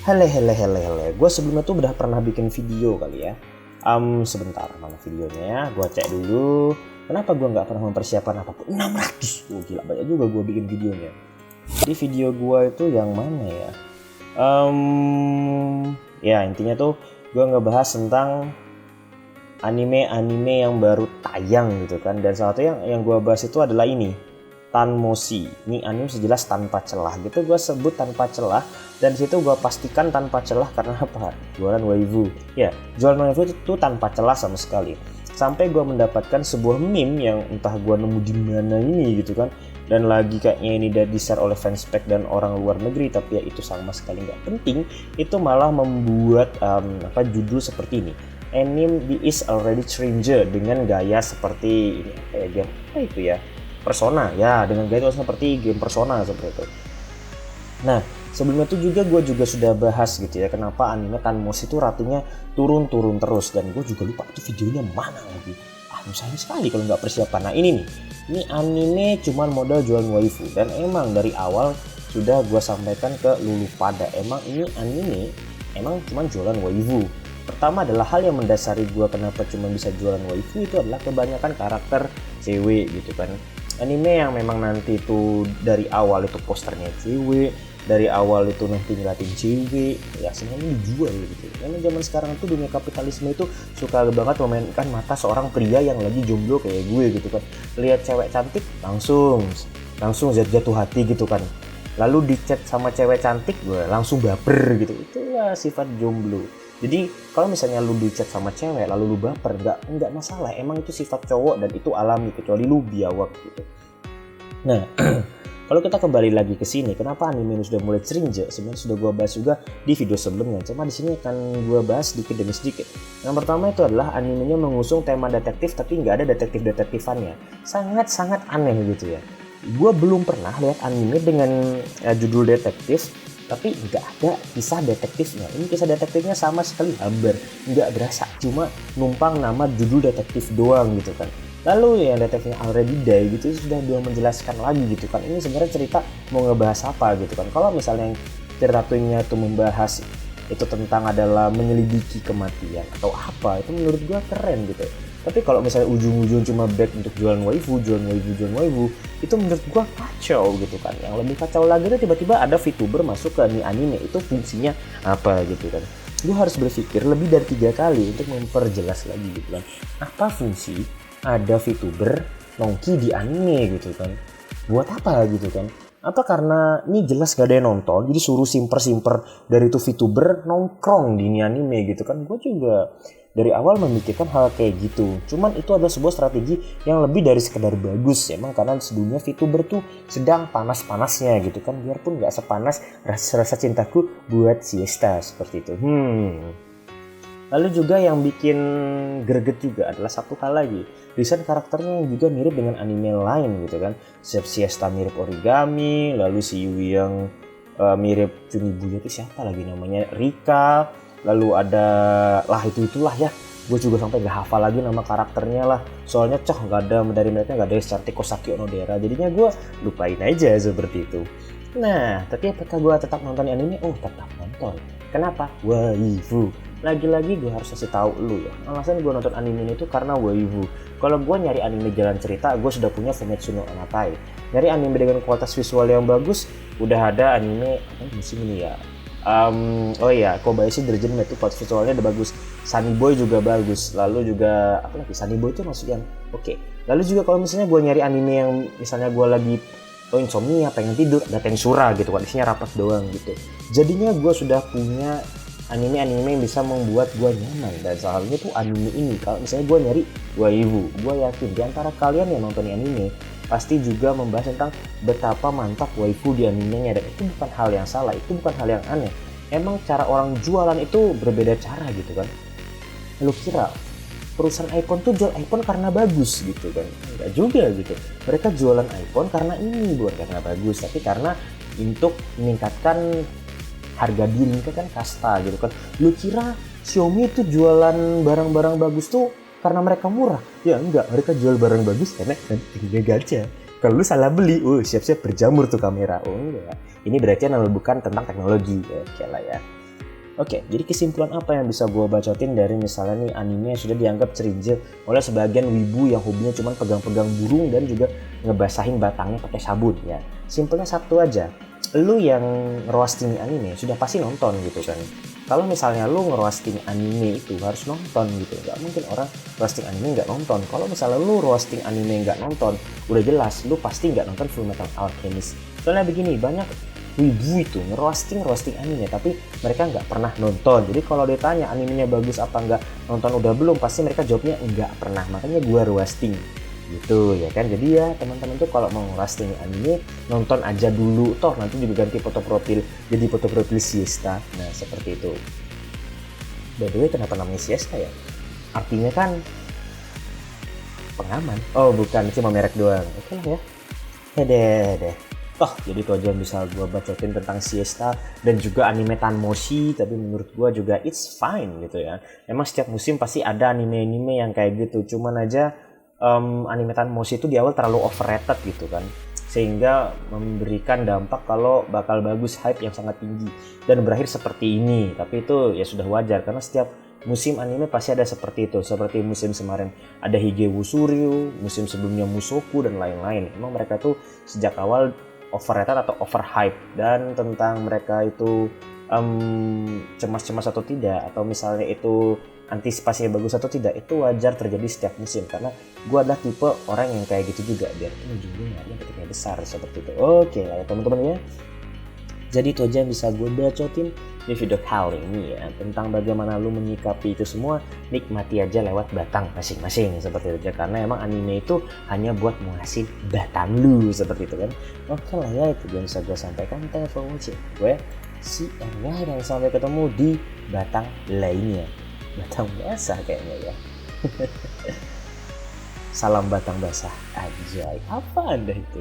Hele. Gue sebelumnya tuh udah pernah bikin video kali ya. Sebentar, mana videonya ya? Gue cek dulu. Kenapa gue nggak pernah mempersiapkan apapun? 600. Gila, banyak juga gue bikin videonya. Jadi video gue itu yang mana ya? Ya intinya tuh gue ngebahas tentang anime yang baru tayang gitu kan. Dan salah satu yang gue bahas itu adalah ini, Tanmoshi. Ini anime sejelas tanpa celah gitu, gue sebut tanpa celah. Dan situ gue pastikan tanpa celah karena apa? Jualan waifu. Ya, jualan waifu itu tanpa celah sama sekali. Sampai gue mendapatkan sebuah meme yang entah gue nemu di mana ini gitu kan. Dan lagi kayaknya ini udah di-share oleh fanspage dan orang luar negeri, tapi ya itu sama sekali nggak penting. Itu malah membuat judul seperti ini. Anime is already stranger, dengan gaya seperti ini, kayak game apa itu ya? Persona ya, dengan gaya itu seperti game Persona seperti itu. Nah, sebelumnya itu gue juga sudah bahas gitu ya, kenapa anime Tanmoshi itu ratingnya turun terus, dan gue juga lupa itu videonya mana lagi. Sayang sekali kalau nggak persiapan. Nah ini anime cuman modal jualan waifu, dan emang dari awal sudah gue sampaikan ke Lulu pada, emang ini anime emang cuman jualan waifu. Pertama adalah hal yang mendasari gue kenapa cuma bisa jualan waifu itu adalah kebanyakan karakter cewek gitu kan. Anime yang memang nanti itu dari awal itu posternya cewek, dari awal itu nanti ngeliatin cewek, ya semuanya dijual gitu. Karena zaman sekarang itu dunia kapitalisme itu suka banget memainkan mata seorang pria yang lagi jomblo kayak gue gitu kan. Lihat cewek cantik langsung jatuh hati gitu kan. Lalu di chat sama cewek cantik gue langsung baper gitu. Itulah sifat jomblo. Jadi kalau misalnya lu di chat sama cewek lalu lu baper, nggak masalah, emang itu sifat cowok dan itu alami, kecuali lu biawak gitu. Nah, kalau kita kembali lagi ke sini, kenapa anime ini sudah mulai cringe? Sebenarnya sudah gua bahas juga di video sebelumnya, cuma di sini akan gua bahas sedikit demi sedikit. Yang pertama itu adalah animenya mengusung tema detektif tapi nggak ada detektifannya. Sangat aneh gitu ya. Gua belum pernah lihat anime dengan judul detektif tapi nggak ada kisah detektifnya. Ini kisah detektifnya sama sekali hambar, nggak berasa, cuma numpang nama judul detektif doang gitu kan. Lalu yang detektifnya already die gitu sudah belum menjelaskan lagi gitu kan. Ini sebenarnya cerita mau ngebahas apa gitu kan. Kalau misalnya yang cerita itu membahas itu tentang adalah menyelidiki kematian atau apa, itu menurut gua keren gitu. Tapi kalau misalnya ujung-ujung cuma back untuk jualan waifu, itu menurut gua kacau gitu kan. Yang lebih kacau lagi itu tiba-tiba ada VTuber masuk ke anime, itu fungsinya apa gitu kan. Gua harus berpikir lebih dari 3 kali untuk memperjelas lagi gitu kan. Apa fungsi ada VTuber nongki di anime gitu kan? Buat apa gitu kan? Apa karena ini jelas gak ada yang nonton, jadi suruh simper dari itu VTuber nongkrong di ini anime gitu kan. Gue juga dari awal memikirkan hal kayak gitu, cuman itu adalah sebuah strategi yang lebih dari sekedar bagus. Emang karena sedunia VTuber tuh sedang panas-panasnya gitu kan, biarpun gak sepanas rasa cintaku buat Siesta seperti itu. Lalu juga yang bikin greget juga adalah satu hal lagi, desain karakternya yang juga mirip dengan anime lain gitu kan. Siesta mirip Origami, lalu si Yui yang mirip Chunibuya itu siapa lagi namanya, Rika. Lalu ada itulah ya, gue juga sampai gak hafal lagi nama karakternya lah, soalnya gak ada dari mereka, gak ada yang secantik Kosaki Onodera, jadinya gue lupain aja seperti itu. Nah, tapi apakah gue tetap nonton anime? Oh, tetap nonton. Kenapa? Waifu. Lagi-lagi gue harus kasih tahu lu ya, alasan gue nonton anime itu karena waifu. Kalau gue nyari anime jalan cerita, gue sudah punya Fumetsu no Anatai. Nyari anime dengan kualitas visual yang bagus, udah ada anime musim ini ya. Kobayashi Dirigent itu kualitas visualnya udah bagus. Sunny Boy juga bagus. Lalu juga apa lagi? Sunny Boy itu masuk yang oke. Lalu juga kalau misalnya gue nyari anime yang misalnya gue lagi insomnia, pengen tidur, ada Tensura gitu kan, isinya rapat doang gitu. Jadinya gue sudah punya anime yang bisa membuat gue nyaman, dan salah satunya tuh anime ini. Kalau misalnya gue nyari waifu, gue yakin di antara kalian yang nonton anime pasti juga membahas tentang betapa mantap waifu di animenya, dan itu bukan hal yang salah, itu bukan hal yang aneh. Emang cara orang jualan itu berbeda cara gitu kan. Lu kira perusahaan iPhone tuh jual iPhone karena bagus gitu kan? Enggak juga gitu. Mereka jualan iPhone karena ini, bukan karena bagus, tapi karena untuk meningkatkan harga diri, meningkatkan kasta gitu kan. Lu kira Xiaomi itu jualan barang-barang bagus tuh karena mereka murah? Ya enggak, mereka jual barang bagus karena harga gajah. Kalau lu salah beli, siap-siap berjamur tuh kamera. Oh enggak, ini berarti bukan tentang teknologi. Oke lah ya. Oke, jadi kesimpulan apa yang bisa gue bacotin dari misalnya nih anime yang sudah dianggap cringe oleh sebagian wibu yang hobinya cuma pegang-pegang burung dan juga ngebasahin batangnya pakai sabun ya. Simpelnya satu aja, lu yang roasting anime sudah pasti nonton gitu kan. Kalau misalnya lu nge-roasting anime itu harus nonton gitu, nggak mungkin orang roasting anime nggak nonton. Kalau misalnya lu roasting anime nggak nonton, udah jelas lu pasti nggak nonton Fullmetal Alchemist. Soalnya begini, banyak wibu itu nge-roasting anime tapi mereka nggak pernah nonton. Jadi kalau ditanya animenya bagus apa nggak, nonton udah belum, pasti mereka jawabnya nggak pernah. Makanya gua roasting gitu ya kan. Jadi ya teman-teman tuh kalau mau roasting anime, nonton aja dulu, toh nanti juga ganti foto profil jadi foto profil Siesta. Nah seperti itu. By the way, kenapa namanya Siesta ya? Artinya kan pengaman. Oh bukan, cuma merek doang. Oke lah ya. Deh. Toh jadi itu aja yang bisa gue bacotin tentang Siesta dan juga anime Tanmoshi. Tapi menurut gue juga it's fine gitu ya. Emang setiap musim pasti ada anime-anime yang kayak gitu. Cuman aja anime Tanmoshi itu di awal terlalu overrated gitu kan, sehingga memberikan dampak kalau bakal bagus, hype yang sangat tinggi dan berakhir seperti ini. Tapi itu ya sudah wajar karena setiap musim anime pasti ada seperti itu. Seperti musim kemarin ada Higeu Suryu, musim sebelumnya Musoku dan lain-lain. Emang mereka tuh sejak awal overrated atau overhype, dan tentang mereka itu cemas-cemas atau tidak, atau misalnya itu antisipasinya bagus atau tidak, itu wajar terjadi setiap musim karena gue adalah tipe orang yang kayak gitu juga, biar ujungnya yang ketika besar seperti itu. Oke lah ya teman-teman ya. Jadi itu aja yang bisa gue bacotin di video kali ini ya, tentang bagaimana lu menyikapi itu semua. Nikmati aja lewat batang masing-masing seperti itu aja, karena emang anime itu hanya buat mengasih batang lu seperti itu kan. Oke lah ya, itu yang bisa gue sampaikan. Thanks for watching. Gue si NY dan sampai ketemu di batang lainnya. Batang basah kayaknya ya. Salam batang basah aja. Apa anda itu?